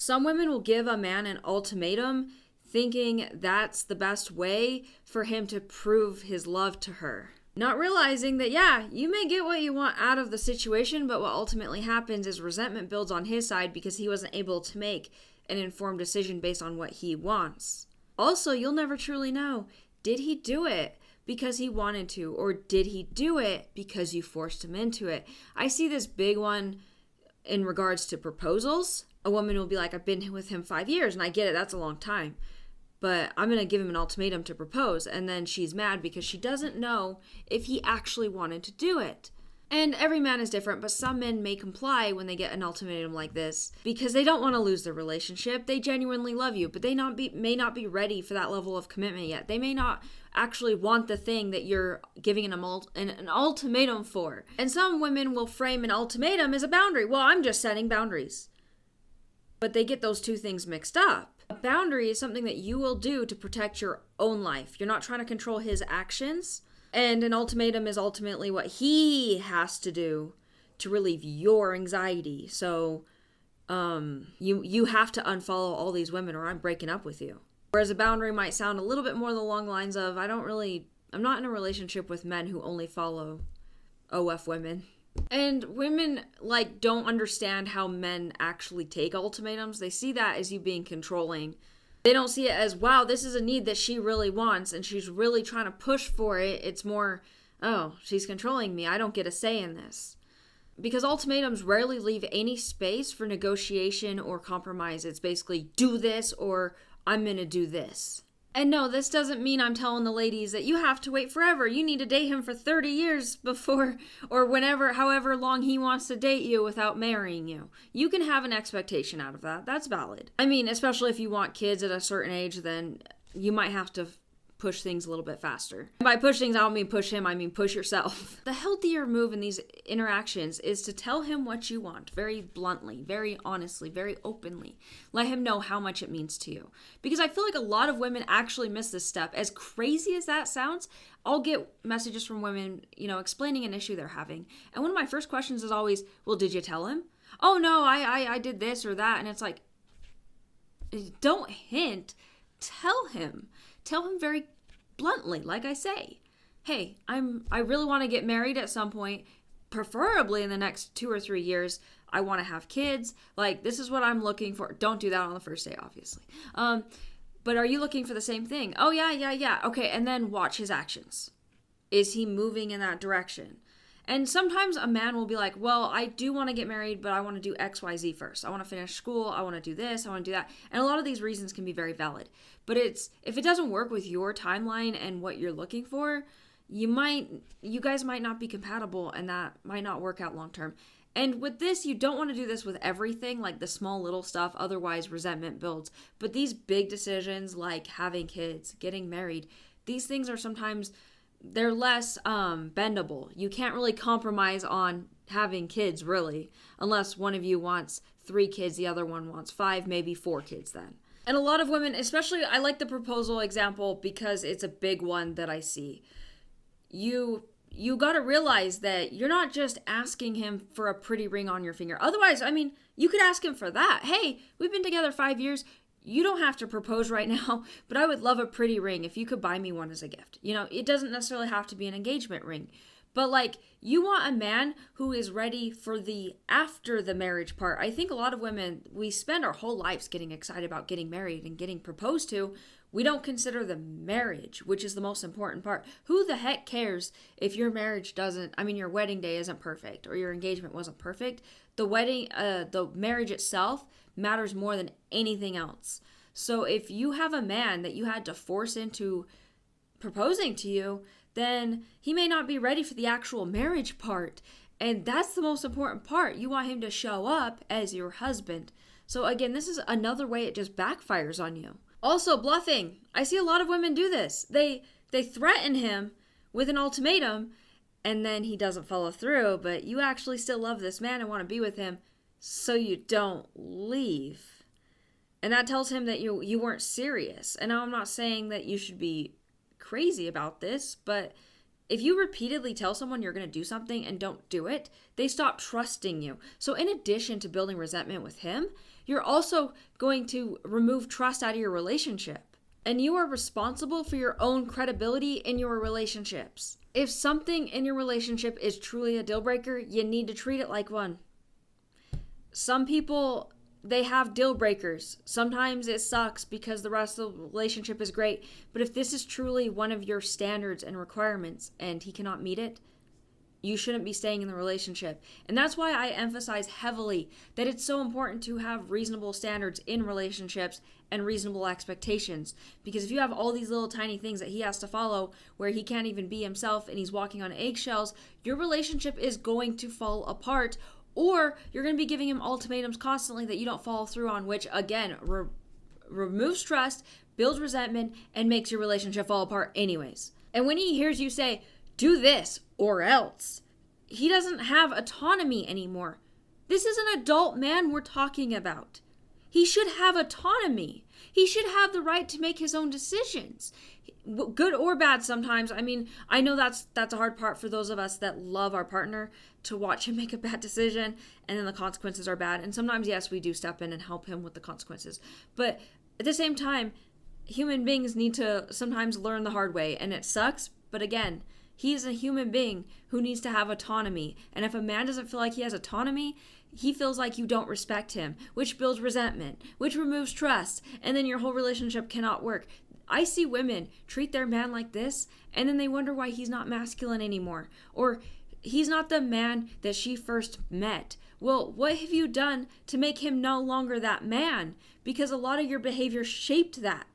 Some women will give a man an ultimatum thinking that's the best way for him to prove his love to her. Not realizing that, yeah, you may get what you want out of the situation, but what ultimately happens is resentment builds on his side because he wasn't able to make an informed decision based on what he wants. Also, you'll never truly know, did he do it because he wanted to, or did he do it because you forced him into it? I see this big one in regards to proposals. A woman will be like, I've been with him 5 years, and I get it, that's a long time, but I'm going to give him an ultimatum to propose. And then she's mad because she doesn't know if he actually wanted to do it. And every man is different, but some men may comply when they get an ultimatum like this because they don't want to lose their relationship. They genuinely love you, but they may not be ready for that level of commitment yet. They may not actually want the thing that you're giving an ultimatum for. And some women will frame an ultimatum as a boundary. Well, I'm just setting boundaries. But they get those two things mixed up. A boundary is something that you will do to protect your own life. You're not trying to control his actions. And an ultimatum is ultimately what he has to do to relieve your anxiety. So you have to unfollow all these women or I'm breaking up with you. Whereas a boundary might sound a little bit more along the lines of, I'm not in a relationship with men who only follow OF women. And women don't understand how men actually take ultimatums. They see that as you being controlling. They don't see it as, wow, this is a need that she really wants and she's really trying to push for it. It's more, oh, she's controlling me. I don't get a say in this. Because ultimatums rarely leave any space for negotiation or compromise. It's basically do this or I'm going to do this. And no, this doesn't mean I'm telling the ladies that you have to wait forever. You need to date him for 30 years before or however long he wants to date you without marrying you. You can have an expectation out of that. That's valid. I mean, especially if you want kids at a certain age, then you might have to push things a little bit faster. And by push things, I don't mean push him, I mean push yourself. The healthier move in these interactions is to tell him what you want very bluntly, very honestly, very openly. Let him know how much it means to you. Because I feel like a lot of women actually miss this step. As crazy as that sounds, I'll get messages from women, explaining an issue they're having. And one of my first questions is always, well, did you tell him? Oh, no, I did this or that. And it's like, don't hint, tell him. Tell him very bluntly, like I say, hey, I really want to get married at some point, preferably in the next 2 or 3 years. I want to have kids. This is what I'm looking for. Don't do that on the first day, obviously. But are you looking for the same thing? Oh, yeah. Okay, and then watch his actions. Is he moving in that direction? And sometimes a man will be like, well, I do want to get married, but I want to do X, Y, Z first. I want to finish school. I want to do this. I want to do that. And a lot of these reasons can be very valid. But if it doesn't work with your timeline and what you're looking for, you guys might not be compatible and that might not work out long term. And with this, you don't want to do this with everything, like the small little stuff. Otherwise, resentment builds. But these big decisions like having kids, getting married, these things are sometimes... they're less bendable. You can't really compromise on having kids, really, unless one of you wants 3 kids, the other one wants 5, maybe 4 kids then. And a lot of women, especially, I like the proposal example because it's a big one that I see. You got to realize that you're not just asking him for a pretty ring on your finger. Otherwise, you could ask him for that. Hey, we've been together 5 years. You don't have to propose right now, but I would love a pretty ring if you could buy me one as a gift. It doesn't necessarily have to be an engagement ring. But you want a man who is ready for the after the marriage part. I think a lot of women, we spend our whole lives getting excited about getting married and getting proposed to. We don't consider the marriage, which is the most important part. Who the heck cares if your marriage your wedding day isn't perfect or your engagement wasn't perfect? The marriage itself matters more than anything else. So if you have a man that you had to force into proposing to you, then he may not be ready for the actual marriage part. And that's the most important part. You want him to show up as your husband. So again, this is another way it just backfires on you. Also, bluffing. I see a lot of women do this. They threaten him with an ultimatum and then he doesn't follow through, but you actually still love this man and want to be with him, so you don't leave. And that tells him that you weren't serious. And now I'm not saying that you should be crazy about this, but if you repeatedly tell someone you're going to do something and don't do it, they stop trusting you. So in addition to building resentment with him, you're also going to remove trust out of your relationship. And you are responsible for your own credibility in your relationships. If something in your relationship is truly a deal breaker, you need to treat it like one. Some people, they have deal breakers. Sometimes it sucks because the rest of the relationship is great. But if this is truly one of your standards and requirements and he cannot meet it, you shouldn't be staying in the relationship. And that's why I emphasize heavily that it's so important to have reasonable standards in relationships and reasonable expectations. Because if you have all these little tiny things that he has to follow where he can't even be himself and he's walking on eggshells, your relationship is going to fall apart, or you're going to be giving him ultimatums constantly that you don't follow through on, which again removes trust, builds resentment, and makes your relationship fall apart anyways. And when he hears you say, do this or else, he doesn't have autonomy anymore. This is an adult man we're talking about. He should have autonomy. He should have the right to make his own decisions, good or bad sometimes. I mean, I know that's a hard part for those of us that love our partner, to watch him make a bad decision and then the consequences are bad. And sometimes, yes, we do step in and help him with the consequences. But at the same time, human beings need to sometimes learn the hard way, and it sucks. But again, he is a human being who needs to have autonomy. And if a man doesn't feel like he has autonomy, he feels like you don't respect him, which builds resentment, which removes trust, and then your whole relationship cannot work. I see women treat their man like this, and then they wonder why he's not masculine anymore, or he's not the man that she first met. Well, what have you done to make him no longer that man? Because a lot of your behavior shaped that.